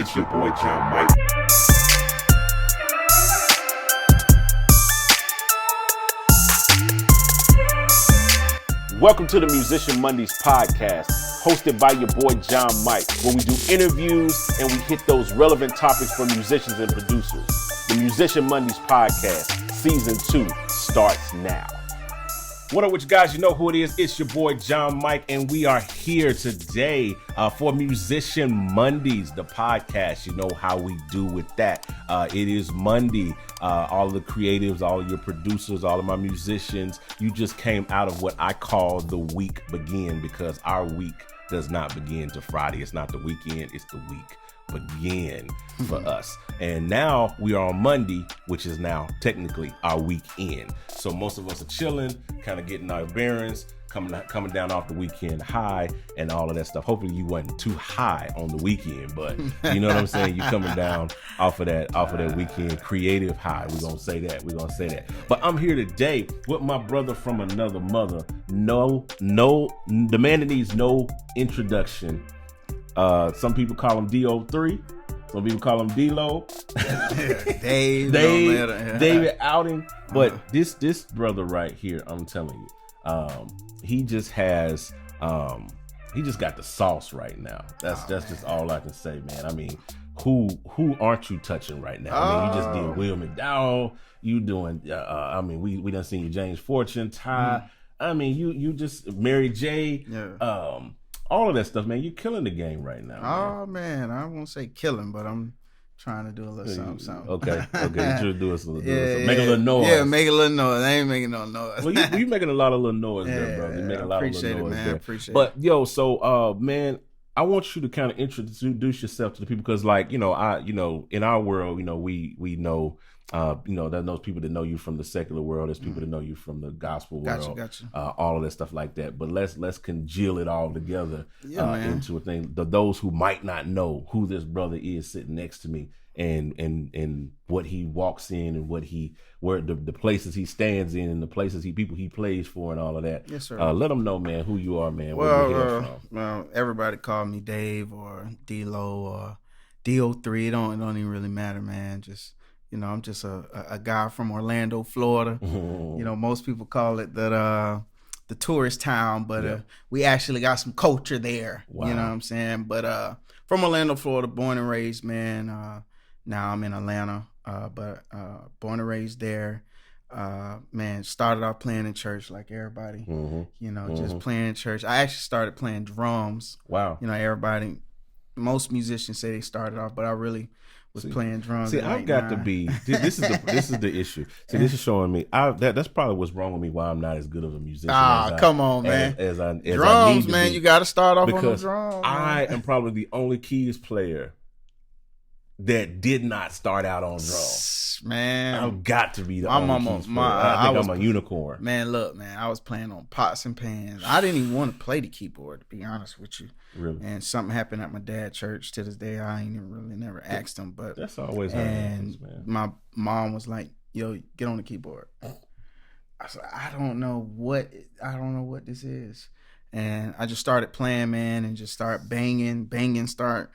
It's your boy John Mike. Welcome to the Musician Mondays podcast, hosted by your boy John Mike, where we do interviews and we hit those relevant topics for musicians and producers. The Musician Mondays podcast, season 2, starts now. What up with you guys? You know who it is. It's your boy John Mike, and we are here today for Musician Mondays, the podcast. You know how we do with that. It is Monday. All of the creatives, all of your producers, all of my musicians, you just came out of what I call the week begin, because our week does not begin to Friday. It's not the weekend, it's the week begin for us. And now we are on Monday, which is now technically our weekend. So most of us are chilling, kind of getting our bearings, coming down off the weekend high and all of that stuff. Hopefully you wasn't too high on the weekend, but you know what I'm saying? You're coming down off of that weekend creative high. We're gonna say that. But I'm here today with my brother from another mother. The man that needs no introduction. Some people call him DO3. Some people call him D-Lo. David Outing. But this brother right here, I'm telling you, he just has, he just got the sauce right now. That's just all I can say, man. I mean, who aren't you touching right now? I mean, you just did Will McDowell. You doing, I mean, we done seen you James Fortune, Ty. I mean, you just Mary J. Yeah. All of that stuff, man. You're killing the game right now. Oh, man. I won't say killing, but I'm trying to do a little something. Okay. You should do us a little. Make a little noise. Yeah, make a little noise. I ain't making no noise. Well, you making a lot of little noise there, bro. You making a lot of little noise there. Appreciate it. But, yo, so, man, I want you to kind of introduce yourself to the people, because, like, in our world, we know, there's those people that know you from the secular world. There's people that know you from the gospel world. Gotcha. All of that stuff like that. But let's congeal it all together into a thing. Those who might not know who this brother is sitting next to me, and what he walks in, and where the places he stands in, and the places people he plays for, and all of that. Yes, sir. Let them know, man, who you are, man. Well, everybody call me Dave or D-Lo or DO3. It don't even really matter, man. Just, I'm just a guy from Orlando, Florida. Most people call it the tourist town, but we actually got some culture there. Wow. You know what I'm saying? But from Orlando, Florida, born and raised, man. Now I'm in Atlanta, but born and raised there. Man, started off playing in church like everybody. Just playing in church. I actually started playing drums. Wow. Most musicians say they started off, but I really was playing drums. See, I've got to be. This is the issue. See, this is showing me. That's probably what's wrong with me. Why I'm not as good of a musician. Come on, man. As drums, I need to man. be. You got to start off because on the drums. I am probably the only keys player that did not start out on drums. Man, I've got to be the only keys player. I think I'm a unicorn. Man, look, man. I was playing on pots and pans. I didn't even want to play the keyboard, to be honest with you. Really? And something happened at my dad's church. To this day, I ain't even really never asked him. But that's always how it happens, man. My mom was like, "Yo, get on the keyboard." I was like, I don't know what this is. And I just started playing, man, and just start banging, start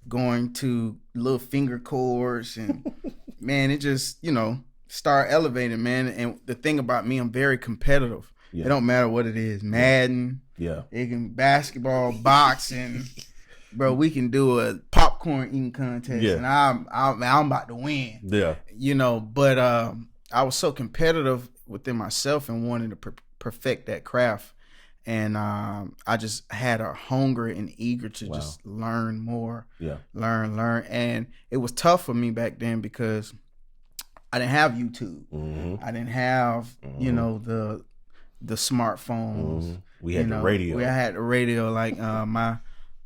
going to little finger chords, and man, it just, start elevating, man. And the thing about me, I'm very competitive. Yeah. It don't matter what it is. Madden. Yeah. It can basketball, boxing. Bro, we can do a popcorn eating contest, and I'm about to win. Yeah. But I was so competitive within myself and wanted to perfect that craft. And I just had a hunger and eager to just learn more, learn. And it was tough for me back then because I didn't have YouTube. I didn't have, the smartphones. We had the radio. I had the radio. Like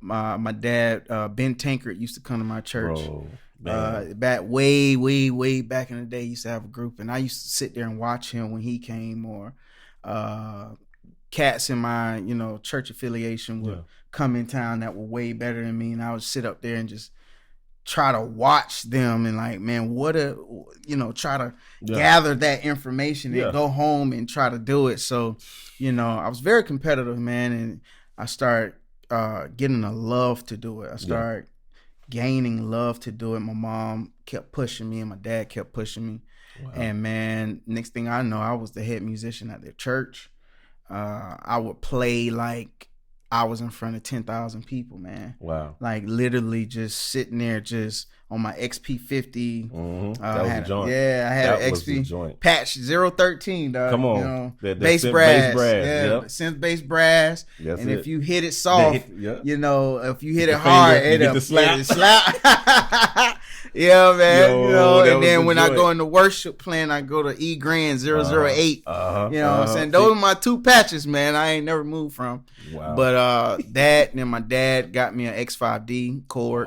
my dad, Ben Tankard, used to come to my church. Bro, back way back in the day, he used to have a group, and I used to sit there and watch him when he came, or cats in my, church affiliation would come in town that were way better than me, and I would sit up there and just try to watch them and like, man, try to gather that information and go home and try to do it. So, I was very competitive, man, and I started getting a love to do it. I started gaining love to do it. My mom kept pushing me and my dad kept pushing me. Wow. And man, next thing I know, I was the head musician at their church. I would play like I was in front of 10,000 people, man. Wow. Like literally just sitting there just on my Ep.5. That was a joint. Yeah, I had an XP patch 013, dog. Come on. You know, the bass brass. Yeah, synth bass brass. That's and it. if you hit it soft, you know, if you hit it hard, it'll slap. Yeah, man. Yo, you know, and then when joint. I go into worship playing, I go to E Grand 008. You know what I'm saying? Those are my two patches, man. I ain't never moved from. Wow. But that, and then my dad got me an X5D chord.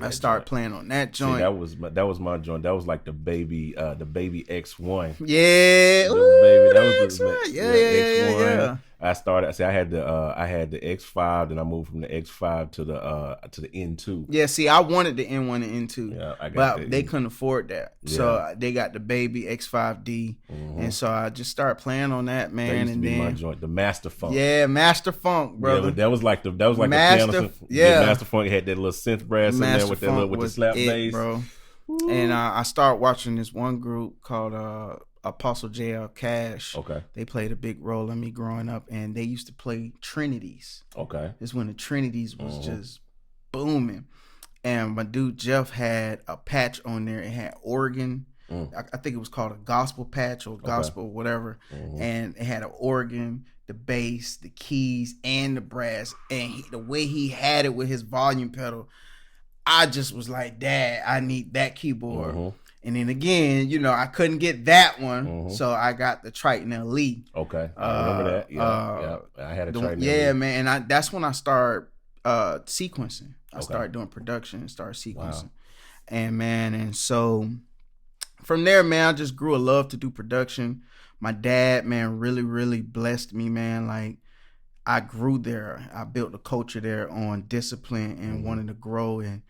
I started playing on that joint. See, that was my joint. That was like the baby X1. Yeah, That was the X1. Yeah. X1. I started. I had the X5, then I moved from the X5 to the N2. Yeah, see, I wanted the N1 and N2, yeah, but they couldn't afford that, so they got the baby X5D, and so I just started playing on that, man. That used to be then my joint, the Master Funk. Yeah, Master Funk, brother. Yeah, that was like the Master, piano. Master Funk had that little synth brass in there with the slap bass, bro. Ooh. And I started watching this one group called Apostle J.L. Cash. Okay. They played a big role in me growing up, and they used to play Trinities. Okay. This when the Trinities was just booming. And my dude Jeff had a patch on there. It had organ. I think it was called a gospel patch or gospel whatever. And it had an organ, the bass, the keys, and the brass. And the way he had it with his volume pedal, I just was like, Dad, I need that keyboard. And then again, you know, I couldn't get that one, so I got the Triton LE. Okay, I remember that. Yeah, I had a Triton LE. Yeah, man, and that's when I started sequencing. I started doing production and started sequencing. Wow. And man, and so from there, man, I just grew a love to do production. My dad, man, really, really blessed me, man. Like, I grew there. I built a culture there on discipline and wanting to grow. And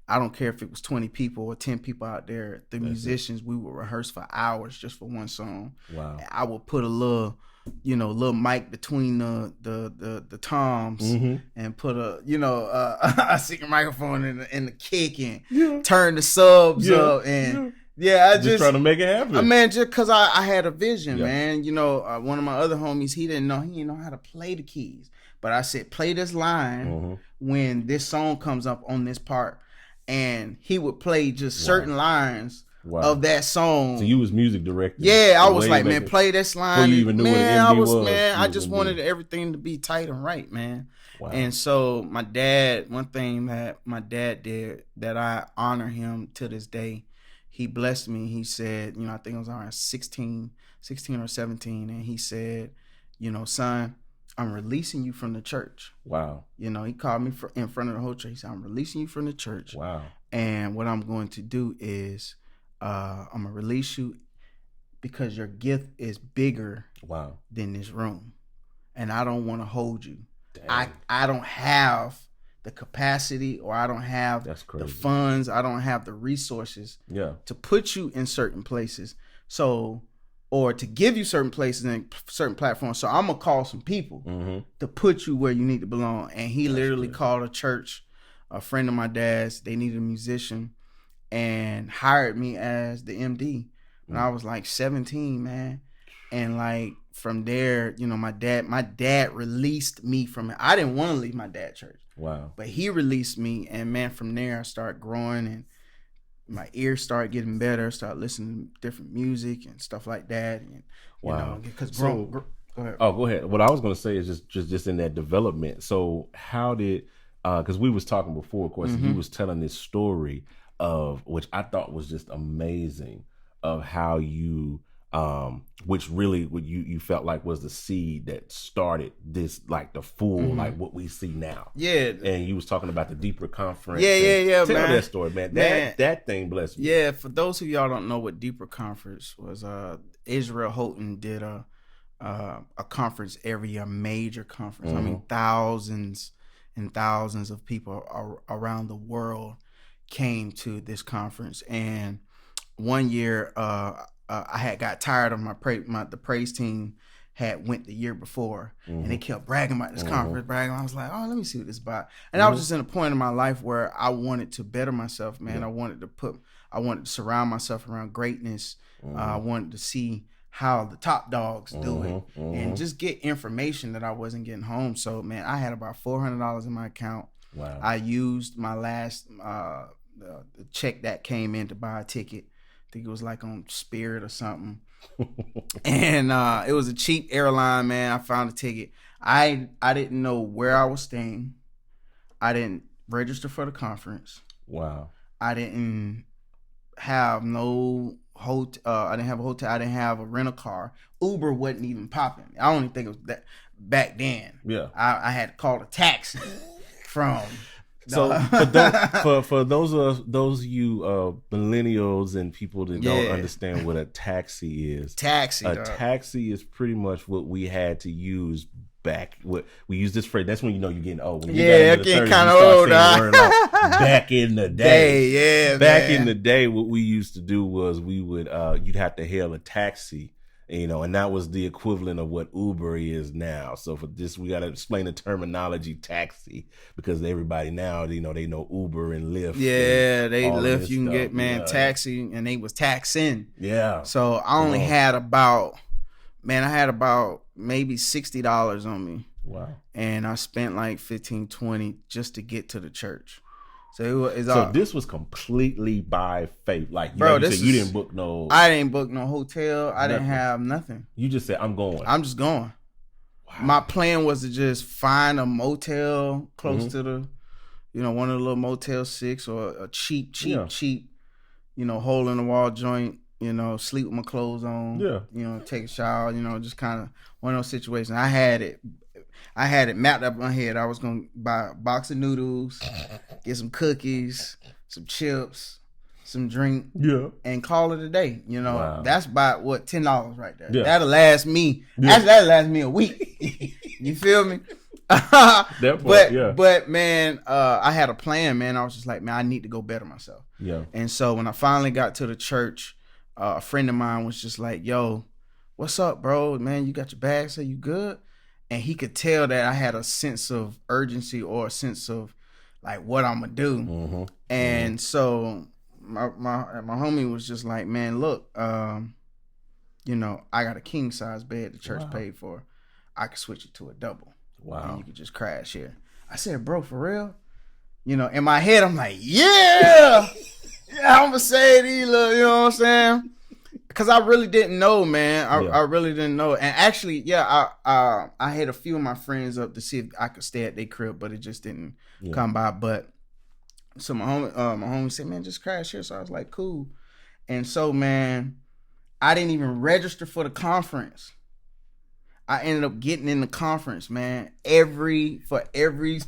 I don't care if it was 20 people or 10 people out there. The musicians, we would rehearse for hours just for one song. Wow. I would put a little mic between the toms and put a secret microphone in the kick and turn the subs up and I just trying to make it happen. Man, just because I had a vision, man. You know, one of my other homies, he didn't know how to play the keys, but I said, play this line when this song comes up on this part. And he would play just certain lines of that song. So you was music director. Yeah, I was like, man, play this line. Before you even knew what an MD was. Man, I just wanted everything to be tight and right, man. Wow. And so my dad, one thing that my dad did that I honor him to this day, he blessed me. He said, I think I was around 16 or 17. And he said, son, I'm releasing you from the church. Wow. He called me in front of the whole church. He said, I'm releasing you from the church. Wow. And what I'm going to do is I'm going to release you because your gift is bigger than this room. And I don't want to hold you. I don't have the capacity or I don't have the funds. I don't have the resources to put you in certain places. Or to give you certain places and certain platforms. So I'm going to call some people to put you where you need to belong. And he literally called a church, a friend of my dad's, they needed a musician, and hired me as the MD when I was like 17, man. And like from there, my dad released me from it. I didn't want to leave my dad's church. Wow. But he released me. And man, from there I started growing and my ears started getting better, started listening to different music and stuff like that. And, because go ahead. Oh, go ahead. What I was going to say is just in that development. So how did, because we was talking before, of course, he was telling this story of, which I thought was just amazing, of how you, which really what you felt like was the seed that started this, like the full, like what we see now. Yeah. And you was talking about the deeper conference. Yeah, Tell man. that story, man. That thing blessed me. Yeah, for those of y'all don't know what deeper conference was, Israel Houghton did a conference every year, a major conference. I mean, thousands and thousands of people around the world came to this conference. And one year, I had got tired of the praise team had went the year before, and they kept bragging about this conference, bragging. I was like, oh, let me see what this is about. And I was just in a point in my life where I wanted to better myself, man. I wanted to surround myself around greatness. I wanted to see how the top dogs do it, and just get information that I wasn't getting home. So, man, I had about $400 in my account. Wow. I used my last the check that came in to buy a ticket. I think it was like on Spirit or something. And it was a cheap airline, man. I found a ticket. I didn't know where I was staying. I didn't register for the conference. Wow. I didn't have no hotel. I didn't have a hotel. I didn't have a rental car. Uber wasn't even popping. I don't even think it was that back then. Yeah. I had to call a taxi from. So for those you millennials and people that don't understand what a taxi is, taxi is pretty much what we had to use back. What we use this phrase. That's when you know you're getting old. When you I'm getting kind of old. Back in the day, back in the day, what we used to do was we would you'd have to hail a taxi. And that was the equivalent of what Uber is now. So for this, we got to explain the terminology taxi, because everybody now, they know Uber and Lyft. Yeah, they Lyft. You can get, taxi, and they was taxing. Yeah. So I only had about maybe $60 on me. Wow. And I spent like $15, $20 just to get to the church. So this was completely by faith. Like, bro, you didn't book no. I didn't book no hotel. I didn't have nothing. You just said, I'm going. I'm just going. Wow. My plan was to just find a motel close to the, one of the little Motel 6 or a cheap, hole in the wall joint. Sleep with my clothes on. Yeah. Take a shower. Just kind of one of those situations. I had it mapped up in my head. I was gonna buy a box of noodles, get some cookies, some chips, some drink, and call it a day. Wow. That's about $10 right there. Yeah. That'll last me. Actually, that'll last me a week. You feel me? But man, I had a plan, man. I was just like, man, I need to go better myself. Yeah. And so when I finally got to the church, a friend of mine was just like, yo, what's up, bro? Man, you got your bag? So you good? And he could tell that I had a sense of urgency or a sense of like what I'm gonna do. And so my homie was just like, man, look, I got a king size bed the church paid for. I could switch it to a double. Wow. And you could just crash here. I said, bro, for real? In my head, I'm like, yeah, I'm gonna say it, you know what I'm saying? Because I really didn't know, man. I really didn't know. And actually, I had a few of my friends up to see if I could stay at their crib, but it just didn't come by. But so my homie said, man, just crash here. So I was like, cool. And so, man, I didn't even register for the conference. I ended up getting in the conference, man. For every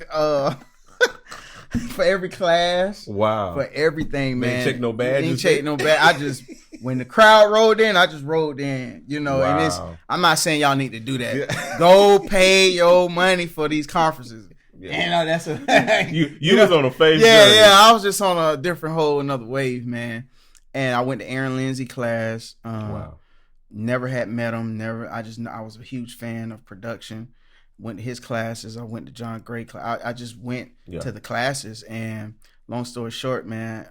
class. Wow. For everything, man. Didn't check no badge. Didn't check no badge. I just, when the crowd rolled in, I just rolled in, Wow. And I'm not saying y'all need to do that. Go pay your money for these conferences. Yeah. That's you was on a phase journey. I was just on a different another wave, man. And I went to Aaron Lindsay class. Wow. Never had met him. I was a huge fan of production. Went to his classes. I went to John Gray class. I just went to the classes. And long story short, man,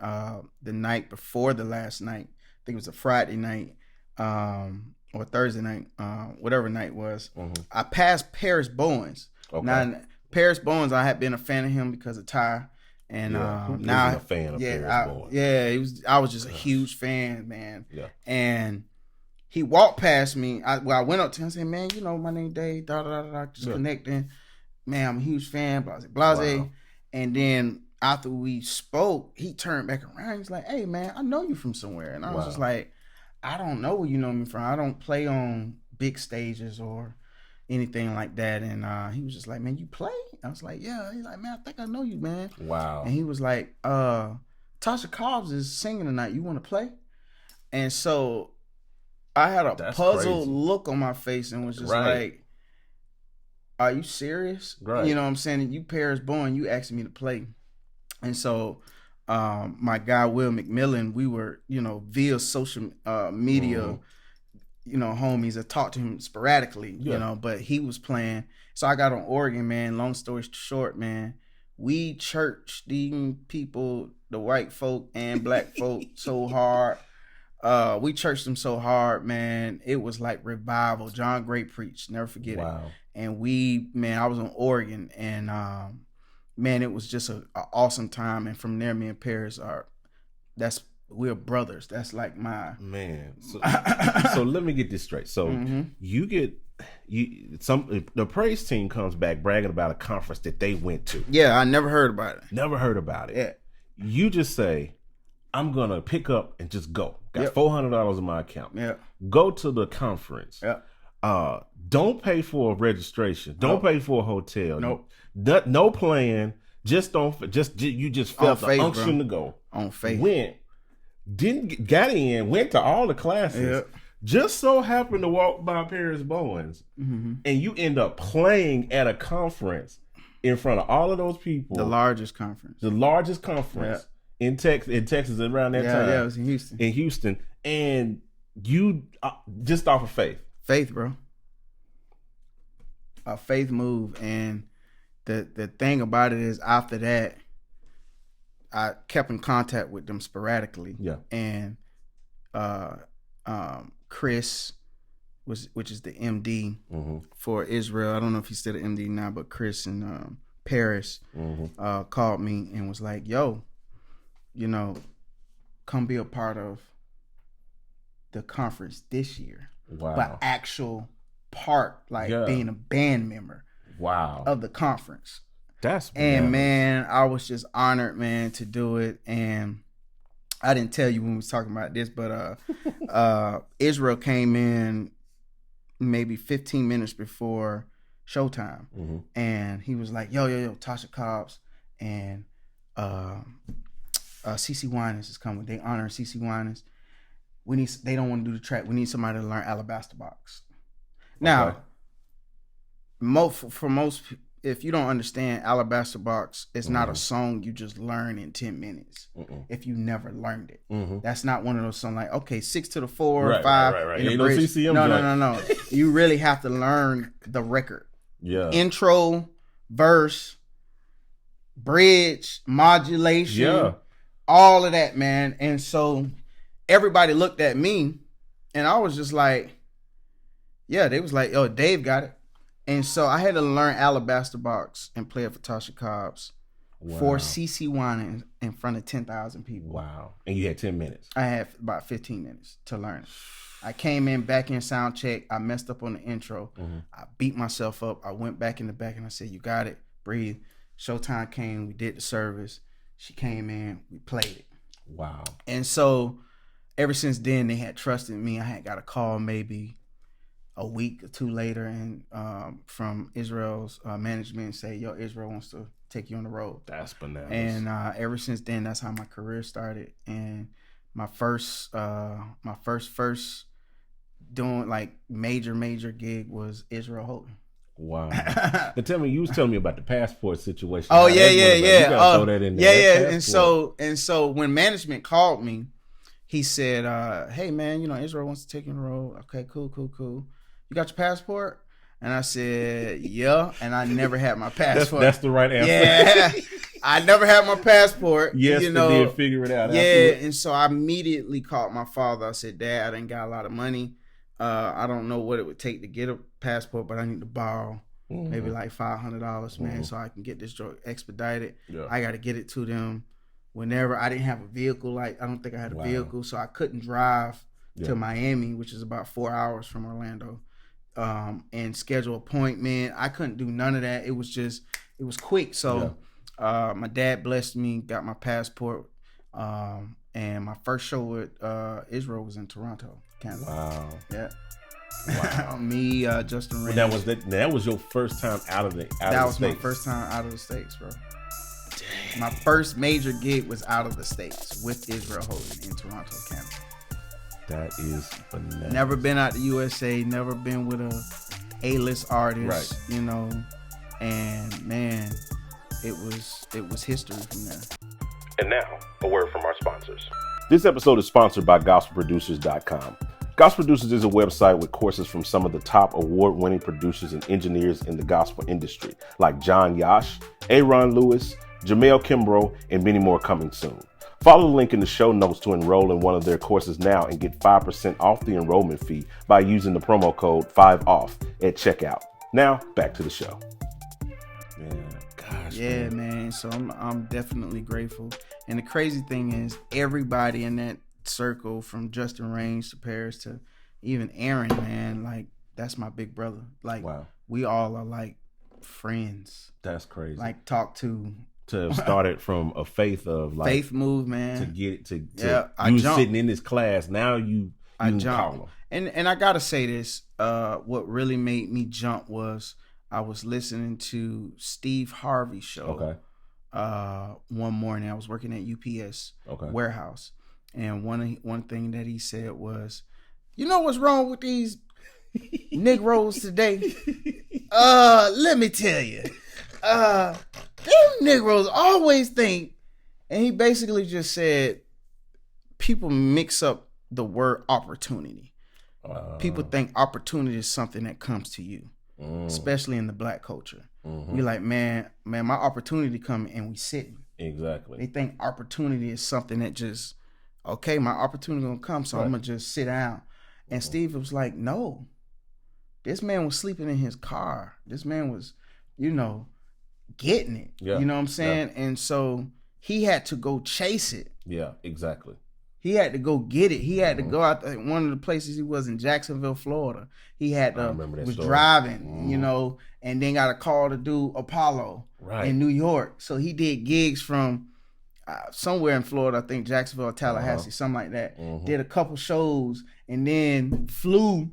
the night before the last night, I think it was a Friday night or Thursday night, whatever night was, I passed Paris Bowens. Okay. Now, Paris Bowens, I had been a fan of him because of Ty. And now a fan of Paris Bowens. Yeah, I was just a huge fan, man. Yeah. And he walked past me. I went up to him and said, man, my name Dave, just connecting. Man, I'm a huge fan, blase. Wow. And then after we spoke, he turned back around. He's like, hey, man, I know you from somewhere. And I was just like, I don't know where you know me from. I don't play on big stages or anything like that. And he was just like, man, you play? I was like, yeah. He's like, man, I think I know you, man. Wow. And he was like, Tasha Cobbs is singing tonight. You want to play? And so I had a puzzled look on my face and was just like, are you serious? Right. You know what I'm saying? You Paris born, you asking me to play. And so my guy, Will McMillan, we were, via social media, homies. I talked to him sporadically, but he was playing. So I got on Oregon, man. Long story short, man, we churched these people, the white folk and black folk, so hard. We churched them so hard, man. It was like revival. John Gray preached, never forget it. And I was on Oregon, and man, it was just an awesome time. And from there, me and Paris we're brothers. That's like my man. So let me get this straight. So the praise team comes back bragging about a conference that they went to. Yeah, I never heard about it. Never heard about it. Yeah. You just say, I'm gonna pick up and just go. Got $400 in my account. Yeah. Go to the conference. Yeah. Don't pay for a registration. Don't pay for a hotel. Nope. No plan. You just felt the unction to go. On faith. Got in, went to all the classes. Yep. Just so happened to walk by Paris Bowens, and you end up playing at a conference in front of all of those people. The largest conference. In Texas around that time. Yeah, it was in Houston. In Houston, and you just off of faith. Faith, bro. A faith move, and the thing about it is, after that, I kept in contact with them sporadically. Yeah. And Chris which is the MD for Israel. I don't know if he's still the MD now, but Chris and Paris called me and was like, yo, come be a part of the conference this year. Wow. But actual part, being a band member of the conference. That's and man, I was just honored, man, to do it. And I didn't tell you when we was talking about this, but Israel came in maybe 15 minutes before showtime, and he was like, yo, Tasha Cobbs and CeCe Winans is coming. They honor CeCe Winans. They don't want to do the track. We need somebody to learn Alabaster Box. Now, for most, if you don't understand, Alabaster Box is not a song you just learn in 10 minutes if you never learned it. That's not one of those songs like, okay, 6 to the 4, 5. Right. In the bridge. No. You really have to learn the record. Yeah. Intro, verse, bridge, modulation, all of that, man. And so everybody looked at me, and I was just like, they was like, oh, Dave got it. And so I had to learn Alabaster Box and play it for Tasha Cobbs for CeCe Winans in front of 10,000 people. Wow. And you had 10 minutes. I had about 15 minutes to learn it. I came in back in sound check. I messed up on the intro. I beat myself up. I went back in the back and I said, you got it. Breathe. Showtime came. We did the service. She came in. We played it. Wow. And so ever since then, they had trusted me. I had got a call maybe a week or two later, and from Israel's management say, yo, Israel wants to take you on the road. That's bananas. And ever since then, that's how my career started. And my first doing like major gig was Israel Houghton. Wow. Now tell me, you was telling me about the passport situation. Oh, yeah. You gotta throw that in there. And so when management called me, he said, hey man, Israel wants to take you on the road. Okay, cool. You got your passport? And I said, yeah. And I never had my passport. That's the right answer. Yeah. I never had my passport. Yes, they did figure it out. Yeah. Afterwards. And so I immediately called my father. I said, Dad, I didn't got a lot of money. I don't know what it would take to get a passport, but I need to borrow maybe like $500, man, so I can get this drug expedited. Yeah. I got to get it to them whenever. I didn't have a vehicle. I don't think I had a vehicle, so I couldn't drive to Miami, which is about 4 hours from Orlando. And schedule appointment. I couldn't do none of that. It was quick. So my dad blessed me, got my passport, and my first show with Israel was in Toronto, Canada. Wow. Yeah. Wow. Me, Justin Rand. That was your first time out of the States. That was my first time out of the States, bro. Dang. My first major gig was out of the States with Israel Houghton in Toronto, Canada. That is bananas. Never been out the USA, never been with a A-list artist, and man, it was history from there. And now, a word from our sponsors. This episode is sponsored by GospelProducers.com. Gospel Producers is a website with courses from some of the top award-winning producers and engineers in the gospel industry, like John Yash, Aaron Lewis, Jamel Kimbrough, and many more coming soon. Follow the link in the show notes to enroll in one of their courses now and get 5% off the enrollment fee by using the promo code 5OFF at checkout. Now, back to the show. Man. So I'm definitely grateful. And the crazy thing is, everybody in that circle, from Justin Range to Paris to even Aaron, man, like, that's my big brother. Like, wow. We all are like friends. That's crazy. Like, talk to have started from a faith of like faith move, man. To get to you sitting in this class, now you jump. And I gotta say this, what really made me jump was I was listening to Steve Harvey's show. Okay. One morning I was working at UPS warehouse, and one thing that he said was, "You know what's wrong with these Negroes today? Let me tell you. Them Negroes always think," and he basically just said, people mix up the word opportunity. People think opportunity is something that comes to you, especially in the black culture. We like, man, my opportunity coming, and we sitting. Exactly. They think opportunity is something that just, okay, my opportunity gonna come, so I'm gonna just sit down. And Steve was like, no, this man was sleeping in his car. This man was, getting it. Yeah. You know what I'm saying? Yeah. And so he had to go chase it. Yeah, exactly. He had to go get it. He had to go out. One of the places he was in Jacksonville, Florida. He had was story. Driving, and then got a call to do Apollo in New York. So he did gigs from somewhere in Florida, I think Jacksonville or Tallahassee, something like that. Did a couple shows and then flew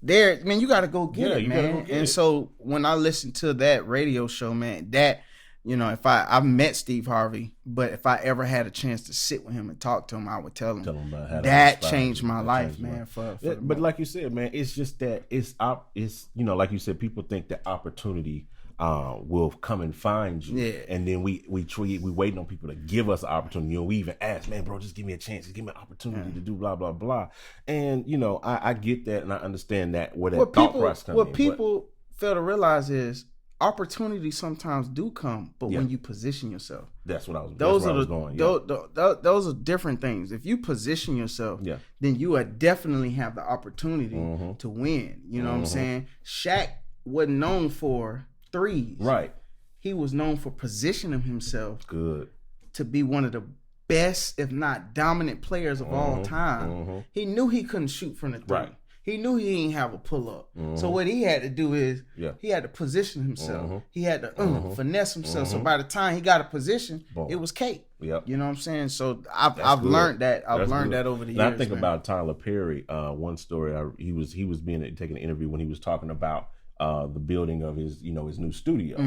there. Man, you got to go get it, man. And so when I listened to that radio show, man, that, if I've met Steve Harvey, but if I ever had a chance to sit with him and talk to him, I would tell him about how that changed my life, man. But like you said, man, it's just that it's like you said, people think that opportunity will come and find you. Yeah. And then we waiting on people to give us an opportunity. We even ask, man, bro, just give me a chance, just give me an opportunity to do blah, blah, blah. And, I get that and I understand that where that thought process comes in. What people fail to realize is opportunities sometimes do come, but when you position yourself. That's what I was going. Those are different things. If you position yourself, then you would definitely have the opportunity to win. You know what I'm saying? Shaq wasn't known for threes. Right. He was known for positioning himself to be one of the best, if not dominant players of all time. He knew he couldn't shoot from the three. Right. He knew he didn't have a pull-up. So what he had to do is he had to position himself. He had to finesse himself. So by the time he got a position, it was cake. Yep. You know what I'm saying? So I've learned that. I've learned that over the years. I think about Tyler Perry. One story, he was taking an interview when he was talking about the building of his new studio.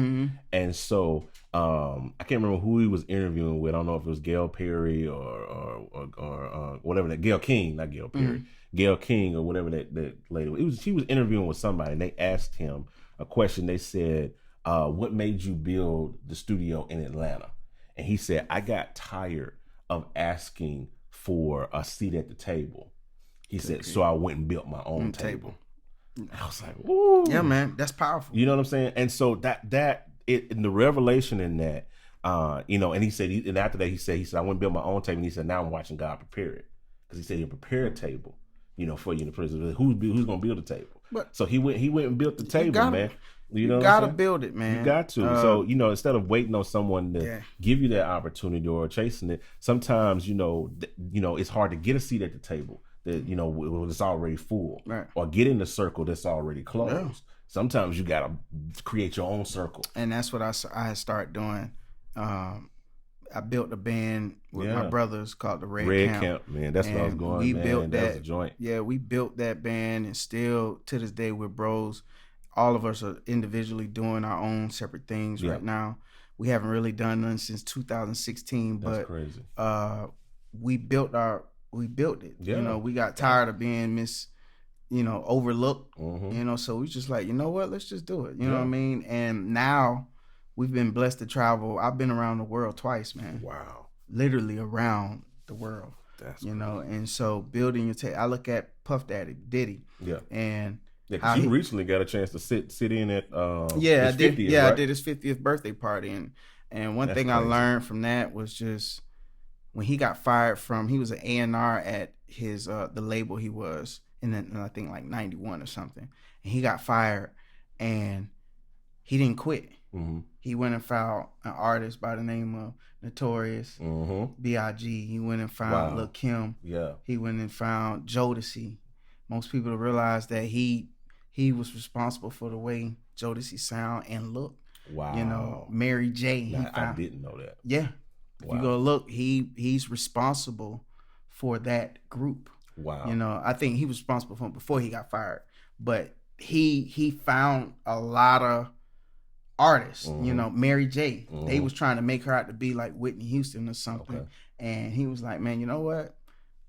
And so I can't remember who he was interviewing with. I don't know if it was Gail Perry or whatever that Gail King, not Gail Perry. Gail King or whatever that lady was. He was interviewing with somebody and they asked him a question. They said, what made you build the studio in Atlanta? And he said, I got tired of asking for a seat at the table. He said, so I went and built my own table. I was like, ooh. Yeah, man, that's powerful. You know what I'm saying? And so that the revelation in that, and he said, and after that he said, I went and built my own table. And he said, now I'm watching God prepare it. Because he said he'll prepare a table, for you in the prison. Who's gonna build a table? So he went and built the table, man. You gotta build it, man. You got to. So, instead of waiting on someone to give you that opportunity or chasing it, sometimes, it's hard to get a seat at the table that, when it's already full. Right. Or get in the circle that's already closed. Yeah. Sometimes you gotta create your own circle. And that's what I started doing. I built a band with my brothers called the Red Camp. Man, that's what I was going. We built that. That was a joint. Yeah, we built that band, and still to this day we're bros. All of us are individually doing our own separate things right now. We haven't really done none since 2016, but crazy. We built it. Yeah. We got tired of being overlooked. So we just like, you know what? Let's just do it. You know what I mean? And now we've been blessed to travel. I've been around the world twice, man. Wow. Literally around the world. That's you know, and so building your tape. I look at Puff Daddy, Diddy. Yeah. And because you recently got a chance to sit in at yeah, his 50th, yeah, right? I did his 50th birthday party, and one thing crazy. I learned from that was just when he got fired from, he was an A&R at his the label he was in I think like 91 or something, and he got fired, and he didn't quit. Mm-hmm. He went and found an artist by the name of Notorious B.I.G. He went and found Lil' Kim. Yeah. He went and found Jodeci. Most people realize that he was responsible for the way Jodeci sound and look. Wow. You know, Mary J. I didn't know that. Yeah. If you go look, he's responsible for that group. Wow. You know, I think he was responsible for it before he got fired. But he found a lot of artists, you know, Mary J. They was trying to make her out to be like Whitney Houston or something. Okay. And he was like, man, you know what?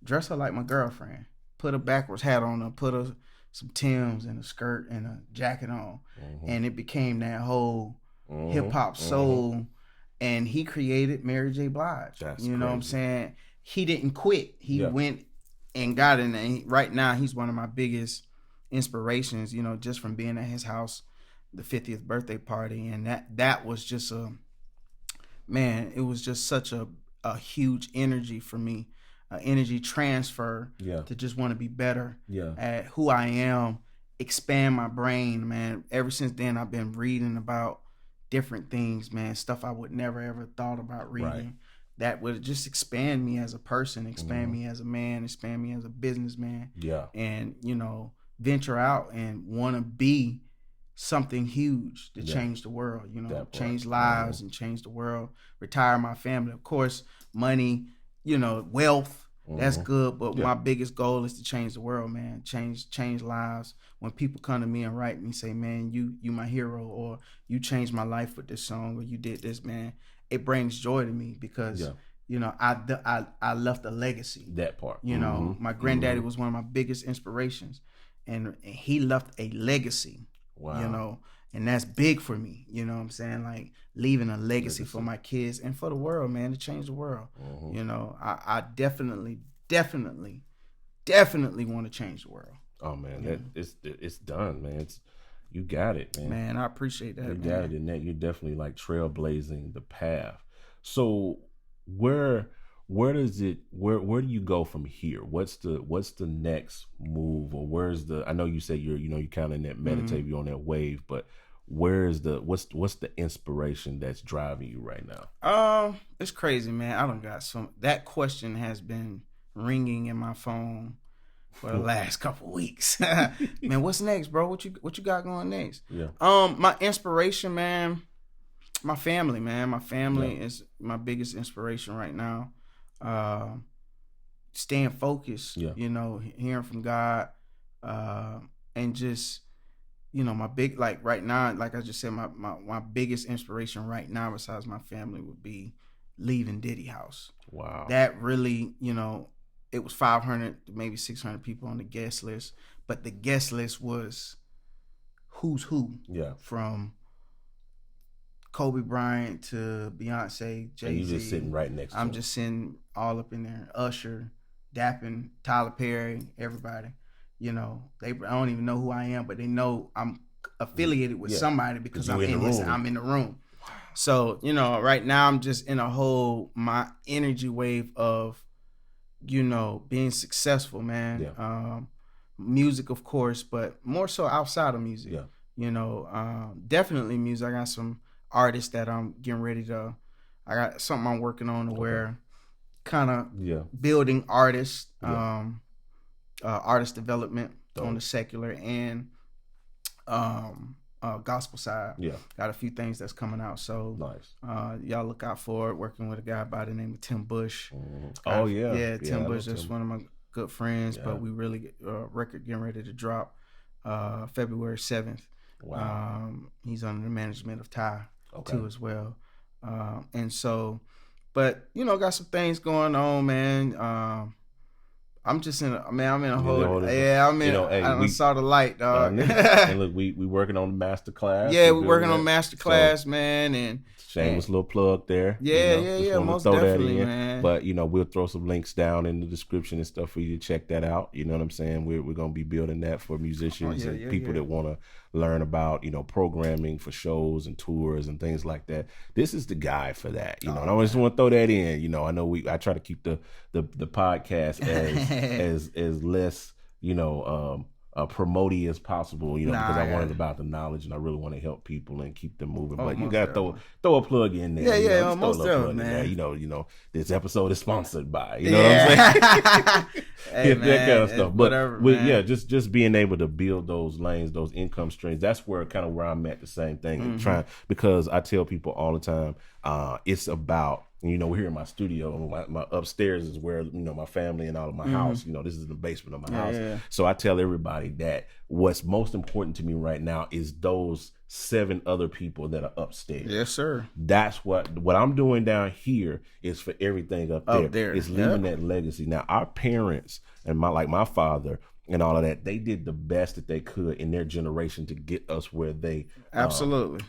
Dress her like my girlfriend. Put a backwards hat on her, put her some Timbs and a skirt and a jacket on. And it became that whole hip hop soul. And he created Mary J. Blige. That's you know crazy. What I'm saying? He didn't quit. He went and got in there. Right now, he's one of my biggest inspirations, you know, just from being at his house, the 50th birthday party. And that was just it was just such a huge energy for me, energy transfer to just want to be better at who I am, expand my brain, man. Ever since then, I've been reading about different things, man, stuff I would never ever thought about reading that would just expand me as a person, expand me as a man, expand me as a businessman. Yeah. And, you know, venture out and want to be something huge to change the world, you know, change lives and change the world, retire my family. Of course, money, you know, wealth, that's good, but my biggest goal is to change the world, man. Change lives. When people come to me and write me, say, man, you my hero, or you changed my life with this song, or you did this, man, it brings joy to me because you know, I left a legacy. That part. You know, my granddaddy was one of my biggest inspirations, and he left a legacy. Wow. You know, and that's big for me. You know what I'm saying? Like leaving a legacy for my kids and for the world, man, to change the world. You know, I definitely want to change the world. Oh man, it's done, man. You got it, man. Man, I appreciate that. You got it, and that you're definitely like trailblazing the path. So where do you go from here? What's the next move, or I know you say you're kind of in that meditative, you're on that wave, but what's the inspiration that's driving you right now? It's crazy, man. I don't got that question has been ringing in my phone for the last couple weeks. Man, what's next, bro? What you got going next? Yeah. My inspiration, man, my family, man. My family is my biggest inspiration right now. Staying focused, you know, hearing from God, and just, you know, my big, like right now, like I just said, my biggest inspiration right now besides my family would be leaving Diddy house. Wow. That really, you know, it was 500, maybe 600 people on the guest list, but the guest list was who's who. Yeah. From Kobe Bryant to Beyonce, Jay-Z. And you just sitting right next to him. I'm just sitting all up in there. Usher, Dappin, Tyler Perry, everybody. You know, I don't even know who I am, but they know I'm affiliated with somebody because I'm in the room. So, you know, right now I'm just in my energy wave of, you know, being successful, man. Yeah. Music, of course, but more so outside of music. Yeah. You know, definitely music. I got some artists that I'm getting ready to, I got something I'm working on to where kind of building artists, artist development on the secular and gospel side. Yeah. Got a few things that's coming out. So nice. Y'all look out for it. Working with a guy by the name of Tim Bush. Oh yeah. Yeah, Tim Bush is one of my good friends, but we really record getting ready to drop February 7th. Wow. He's under the management of Ty too as well. And so, but you know, got some things going on, man. I'm just in a whole, I saw the light, dog. And look, we working on the master class. Yeah, we're working on master class, man. And Shameless little plug there. Yeah, Just wanted most to throw definitely, that in. man. But we'll throw some links down in the description and stuff for you to check that out. You know what I'm saying? We're gonna be building that for musicians and people that want to learn about programming for shows and tours and things like that. This is the guy for that. And I just want to throw that in. I know I try to keep the podcast as less promoting as possible, because I want it about the knowledge and I really want to help people and keep them moving. But you gotta throw a plug in there. Most definitely, man. This episode is sponsored by. You know what I'm saying? Hey, that kind of stuff. But whatever, just being able to build those lanes, those income streams. That's where I'm at. The same thing, because I tell people all the time, it's about. We're here in my studio. My upstairs is where my family and all of my house. This is the basement of my house. Yeah. So I tell everybody that what's most important to me right now is those 7 other people that are upstairs. Yes, sir. That's what I'm doing down here is for everything up there. It's leaving that legacy. Now our parents and my father and all of that, they did the best that they could in their generation to get us where they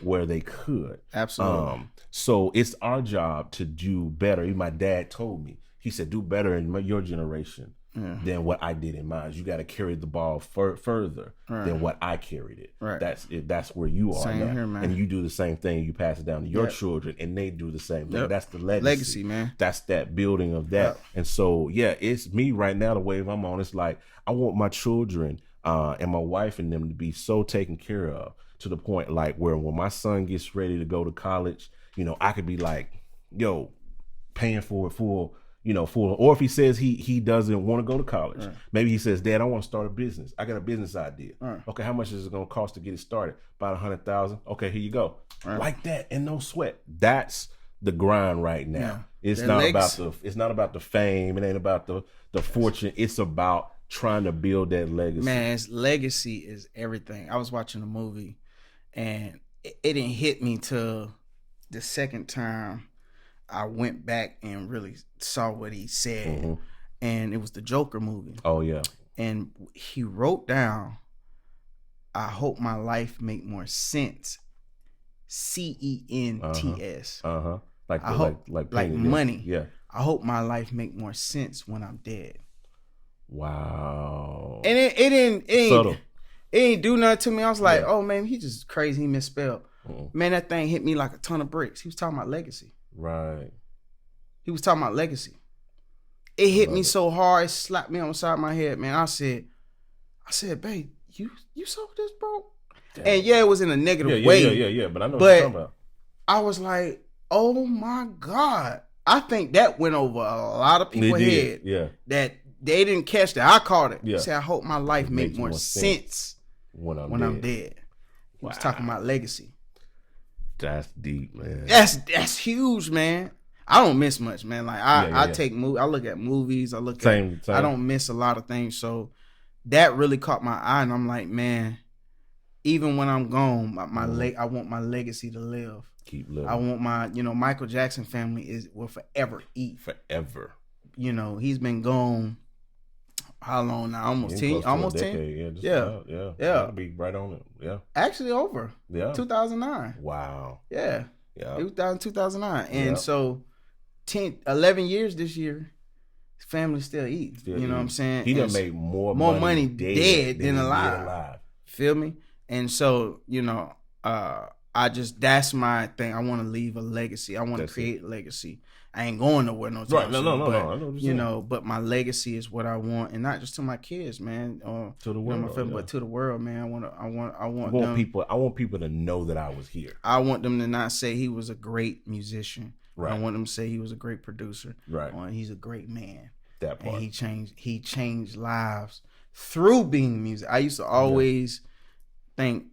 where they could. Absolutely. So it's our job to do better. Even my dad told me, he said, do better in your generation than what I did in mine. You got to carry the ball further than what I carried it. Right. That's where you are same now. Here, man. And you do the same thing. You pass it down to your children and they do the same thing. That's the legacy, man. That's that building of that. And so, it's me right now, the wave I'm on. It's like, I want my children and my wife and them to be so taken care of to the point like where when my son gets ready to go to college, I could be like, paying for it full, or if he says he doesn't want to go to college, maybe he says, Dad, I want to start a business. I got a business idea. Okay, how much is it going to cost to get it started? About $100,000. Okay, here you go. Like that, and no sweat. That's the grind right now. It's not about the fame. It ain't about the fortune. It's about trying to build that legacy. Man, legacy is everything. I was watching a movie, and it didn't hit me till the second time I went back and really saw what he said. And it was the Joker movie. Oh yeah. And he wrote down, I hope my life make more sense. CENTS. Like money. Yeah. I hope my life make more sense when I'm dead. Wow. And it didn't subtle. It ain't do nothing to me. I was like, oh man, he just crazy. He misspelled. Man, that thing hit me like a ton of bricks. He was talking about legacy. Right. He was talking about legacy. It hit me so hard, it slapped me on the side of my head, man. I said, babe, you saw this, bro? Damn. And it was in a negative way. Yeah. But I know what you're talking about. I was like, oh my God. I think that went over a lot of people's head. Yeah. That they didn't catch that. I caught it. Yeah. Say, I hope my life make more sense when I'm dead. He was talking about legacy. That's deep, man. That's huge, man. I don't miss much, man. Like I take I look at movies. I look same. I don't miss a lot of things. So that really caught my eye, and I'm like, man. Even when I'm gone, I want my legacy to live. Keep living. I want my, Michael Jackson family will forever eat. Forever. He's been gone. How long now? Almost 10. Almost 10. Yeah. That'll be right on it. Yeah. Actually over. Yeah. 2009. Wow. Yeah. Yeah. It was 2009, and so 11 years this year. Family still eat. You know what I'm saying? He done made more money dead than alive. Feel me? And so, that's my thing. I want to leave a legacy. I want to create a legacy. I ain't going nowhere no time. Right. No. I know what you're saying. But my legacy is what I want, and not just to my kids, man. To the world, my family, but to the world, man. I want people to know that I was here. I want them to not say he was a great musician. Right. I want them to say he was a great producer. Right. He's a great man. That part. And he changed lives through being music. I used to always think,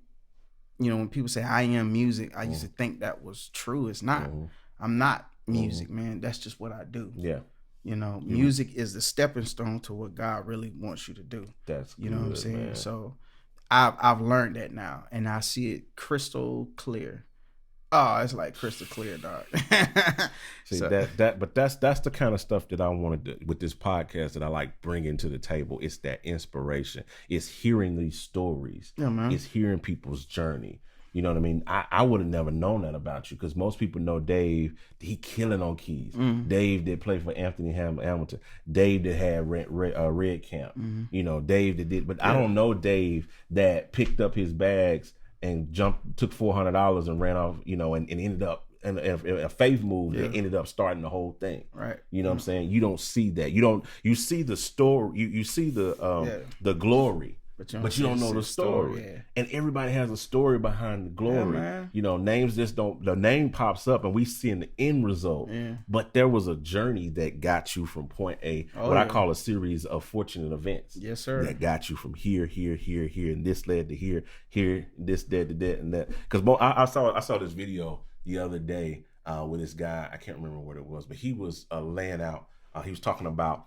when people say I am music, I used to think that was true. It's not. I'm not music, man. That's just what I do. Yeah. Music is the stepping stone to what God really wants you to do. That's good, what I'm saying? Man. So I've learned that now, and I see it crystal clear. Oh, it's like crystal clear, dog. See, but that's the kind of stuff that I want to do with this podcast that I like bringing to the table. It's that inspiration. It's hearing these stories. Yeah, man. It's hearing people's journey. You know what I mean? I would have never known that about you because most people know Dave. He killing on keys. Dave did play for Anthony Hamilton. Dave that had Red Camp. You know, Dave that did. But I don't know Dave that picked up his bags and took $400 and ran off. You know, and ended up in a faith move that ended up starting the whole thing. Right. You know what I'm saying? You don't see that. You see the story. You see the glory. But you don't know the story. And everybody has a story behind the glory. You know, names just don't, the name pops up and we see in the end result. But there was a journey that got you from point A, I call a series of fortunate events. Yes, sir. That got you from here, and this led to here, this led to that, and that. Because I saw this video the other day with this guy, I can't remember what it was, but he was laying out, he was talking about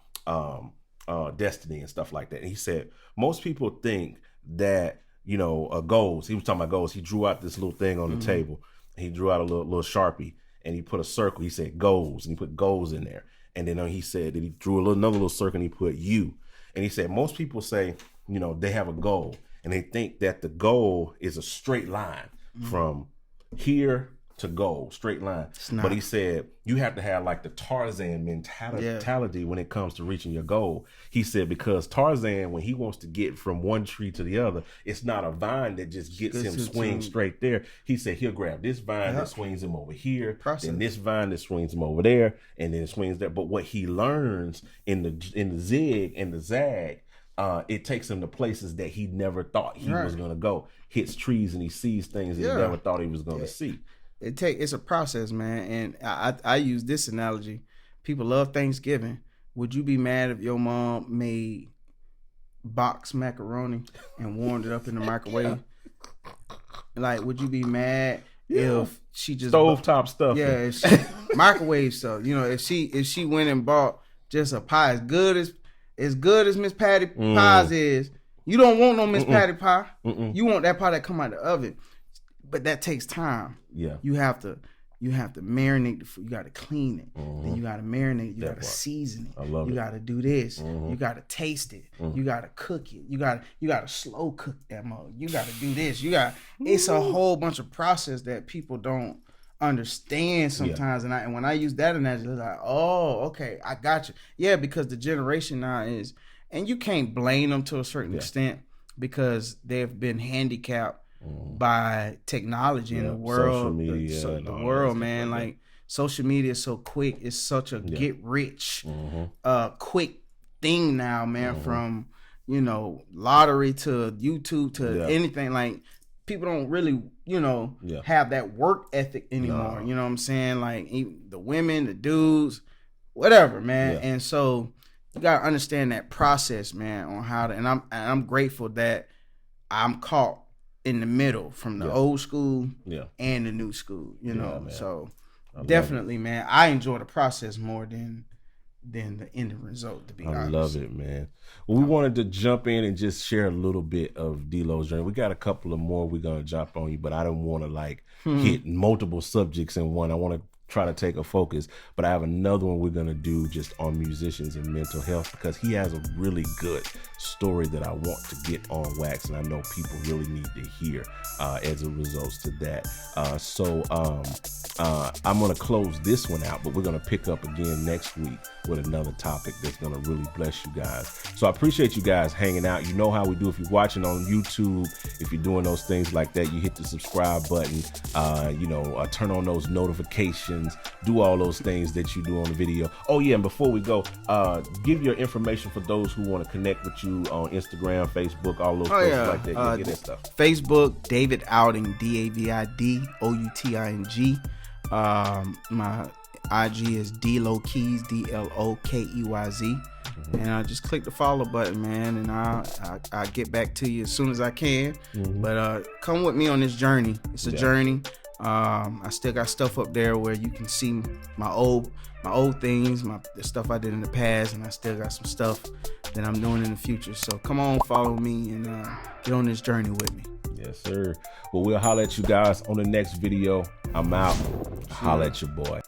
destiny and stuff like that. And he said, most people think that, you know, goals, he was talking about goals. He drew out this little thing on the table. He drew out a little Sharpie and he put a circle. He said goals, and he put goals in there. And then he said that he drew another little circle and he put you. And he said, most people say, you know, they have a goal and they think that the goal is a straight line from here to goal, straight line. But he said you have to have like the Tarzan mentality when it comes to reaching your goal. He said because Tarzan, when he wants to get from one tree to the other, it's not a vine that just gets him swing straight there. He said he'll grab this vine that swings him over here, then this vine that swings him over there, and then it swings there. But what he learns in the zig and the zag, it takes him to places that he never thought he was going to go. Hits trees and he sees things that he never thought he was going to see. It's a process, man. And I use this analogy. People love Thanksgiving. Would you be mad if your mom made boxed macaroni and warmed it up in the microwave? Like, would you be mad if she just stovetop stuff? Yeah, if she, microwave stuff. You know, if she went and bought just a pie as good as Miss Patty Pie's is, you don't want no Miss Patty Pie. You want that pie that come out of the oven. But that takes time. Yeah. You have to marinate the food. You got to clean it. Then you got to marinate it. You got to season it. You got to do this. You got to taste it. You got to cook it. You got to slow cook that mug. You got to do this. It's a whole bunch of process that people don't understand sometimes. And when I use that analogy, it's like, oh, okay, I got you. Yeah, because the generation now is, and you can't blame them to a certain extent because they've been handicapped by technology in the world, social media, the world, man. Like social media is so quick. It's such a get rich, quick thing now, man. From lottery to YouTube to anything. Like people don't really, have that work ethic anymore. You know what I'm saying? Like even the women, the dudes, whatever, man. And so you gotta understand that process, man, on how to. And I'm grateful that I'm caught in the middle from the old school and the new school, so definitely, man, I enjoy the process more than the end result, to be honest. I love it, man. Well, we wanted to jump in and just share a little bit of D-Lo's journey. We got a couple of more we're going to jump on you, but I don't want to hit multiple subjects in one. I want to try to take a focus, but I have another one we're going to do just on musicians and mental health because he has a really good story that I want to get on wax, and I know people really need to hear as a result to that. So I'm going to close this one out, but we're going to pick up again next week with another topic that's going to really bless you guys. So I appreciate you guys hanging out. You know how we do. If you're watching on YouTube, if you're doing those things like that, you hit the subscribe button, turn on those notifications, do all those things that you do on the video. Oh yeah, and before we go, give your information for those who want to connect with you on Instagram, Facebook, all those places like that. Get that stuff. Facebook, David Outing, DAVID OUTING. My IG is DLOKEYZ, DLOKEYZ. And just click the follow button, man, and I'll get back to you as soon as I can. But come with me on this journey. It's a journey. I still got stuff up there where you can see my old things, the stuff I did in the past, and I still got some stuff that I'm doing in the future. So come on, follow me and get on this journey with me. Yes, sir. Well, we'll holler at you guys on the next video. I'm out. Holler at your boy.